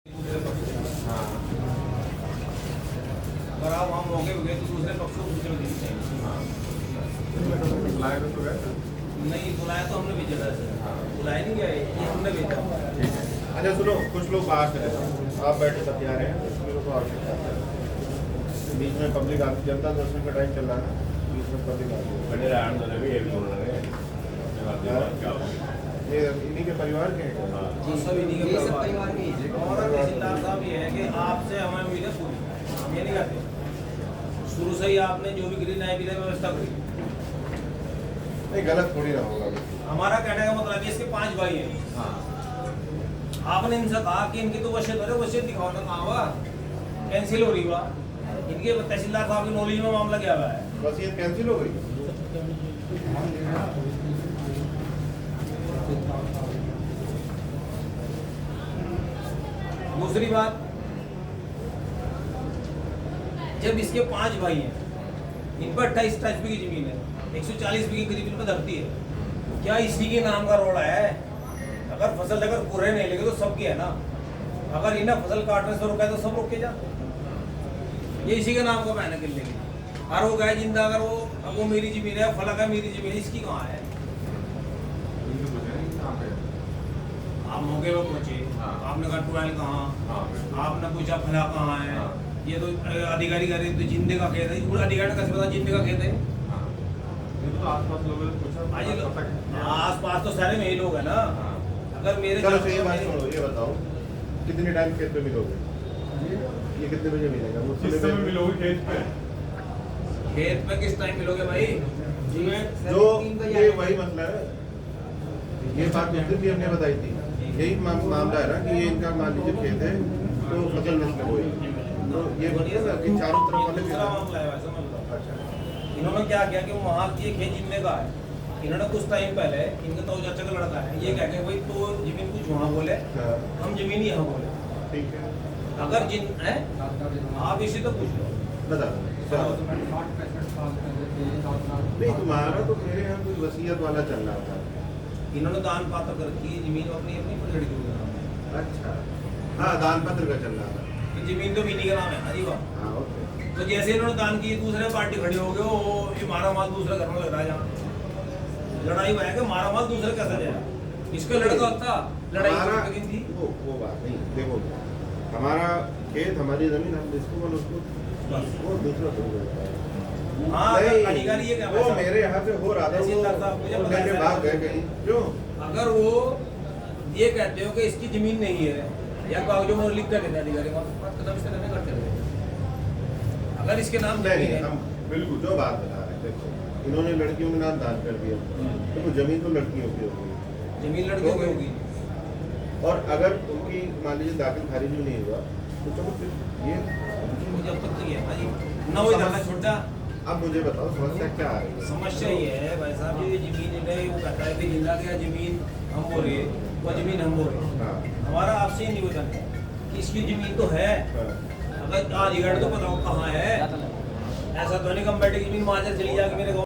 हाँ, अगर आप वहाँ मौके पे गए तो दूसरे पक्ष को दूसरे देनी चाहिए। हाँ, बुलाया तो गए थे? नहीं बुलाया तो हमने भेजा था, बुलाया नहीं गया, ये हमने भेजा। ठीक है। अच्छा सुनो, कुछ लोग बाहर चले जाओ, आप बैठे बतिया रहे हैं, कुछ लोगों को आवश्यकता है। बीच में पब्लिक आती, जनता दर्शन का टाइम चल रहा है, बीच में पब्लिक आती है। बड़े रान तो लगे एक बोल रहे हैं ये इन्हीं के परिवार के हैं। जी सब इन्हीं के परिवार के ही। और तहसीलदार साहब ये है कि आपसे हमें उम्मीद है पूरी, ये नहीं कहते शुरू से ही आपने जो भी गृह न्याय विधि व्यवस्था करी, नहीं गलत थोड़ी ना होगा। हमारा कहने का मतलब है इसके 5 भाई हैं। हाँ, आपने इनसे कहा कि इनकी तो वसीयत है, वसीयत दिखाओ ना, कहाँ हुआ कैंसिल हो रही हुआ। इनके तहसीलदार साहब की नॉलेज में मामला क्या हुआ है। वसीयत कैंसिल हो गई। दूसरी बात, जब इसके 5 भाई हैं, इन पर 28 बीघी जमीन है, 140 बीघी करीब इन पर धरती है, क्या इसी के नाम का रोड़ा है। अगर फसल अगर पूरे नहीं लगे तो सबकी है ना, अगर इन्हें फसल काटने से रोका है तो सब रोके जा, ये इसी के नाम का मैंने कर लेगी। और वो गाय जिंदा, अगर वो अब वो मेरी जमीन है, फला का मेरी जमीन है, इसकी कहाँ है। आप मौके पर पहुंचे, आपने कहा टुवेल कहाँ, आपने पूछा फला कहाँ है, ये तो अधिकारी कह रहे तो जिंदे का खेत है, अधिकारी कैसे पता जिंदे का खेत है। आसपास लोगों ने पूछा, आस-पास तो सारे में ही लोग है ना। अगर मेरे चलो ये बात छोड़ो, ये बताओ कितने टाइम खेत पे मिलोगे, ये कितने बजे मिलेगा? किस समय मिलोगे खेत पे? खेत पे किस टाइम मिलोगे भाई? जो ये वही मसला है, ये बात उस दिन भी हमने बताई थी, यही मामला है ना कि ये इनका मान लीजिए खेत है तो फसल नष्ट हुई, तो ये ना कि चारों तरफ वाले दूसरा मामला है वैसे समझ लो। अच्छा, इन्होंने क्या किया कि वहाँ की खेत जिंदे का है, इन्होंने कुछ टाइम पहले इनका तो चाचा का लड़का है, ये कह के भाई तो जमीन कुछ वहाँ बोले, हाँ, हम जमीन यहाँ बोले। ठीक है, अगर जिन है आप इसी तो पूछ लो, बता नहीं तुम्हारा तो मेरे यहाँ कोई वसीयत वाला चल रहा था। इन्होंने दान पात्र कर रखी है जमीन अपनी अपनी लड़की के नाम। अच्छा, हाँ दान पत्र का चल रहा था। तो जमीन तो मिनी का नाम है ना जी वहाँ। हाँ ओके, तो जैसे इन्होंने दान की, दूसरे पार्टी खड़ी हो गए, वो ये मारा माल दूसरे घर में लग रहा है, जहाँ लड़ाई हुआ है कि मारा माल दूसरे कैसे जाएगा, इसका लड़का होता लड़ाई हमारा किसकी थी। वो बात नहीं, देखो हमारा खेत हमारी जमीन, हम जिसको बोलो उसको, वो दूसरा हो जाता है। हाँ नहीं, अधिकारी ये क्या वो मेरे यहाँ पे हो रहा था, तहसीलदार साहब, मुझे वो पता है लेके भाग गए कहीं, क्यों? अगर वो ये कहते हो कि इसकी जमीन नहीं है या कागजों में लिख कर देते अधिकारी कदम से नहीं करते रहे। अगर इसके नाम नहीं जमीन है, हम बिल्कुल जो बात बता रहे हैं, देखो इन्होंने लड़कियों के नाम दान कर दिया, तो वो जमीन तो लड़कियों की होगी, जमीन लड़कियों की होगी। और अगर उनकी मान लीजिए दाखिल खारिज भी नहीं हुआ तो चलो फिर ये मुझे अब तक ये है जी ना वही धरना छोटा। अब मुझे बताओ समस्या क्या आ रही है? समस्या ये है भाई साहब, ये जमीन है, वो कहता है कि जिंदा क्या जमीन हम बोल रहे, वो जमीन हम बोल रहे। हाँ, हमारा आपसे ये निवेदन है कि इसकी जमीन तो है, हाँ, अगर अधिकारी तो बताओ कहाँ है। ऐसा तो नहीं कम बैठे जमीन माजर चली जाके मेरे गाँव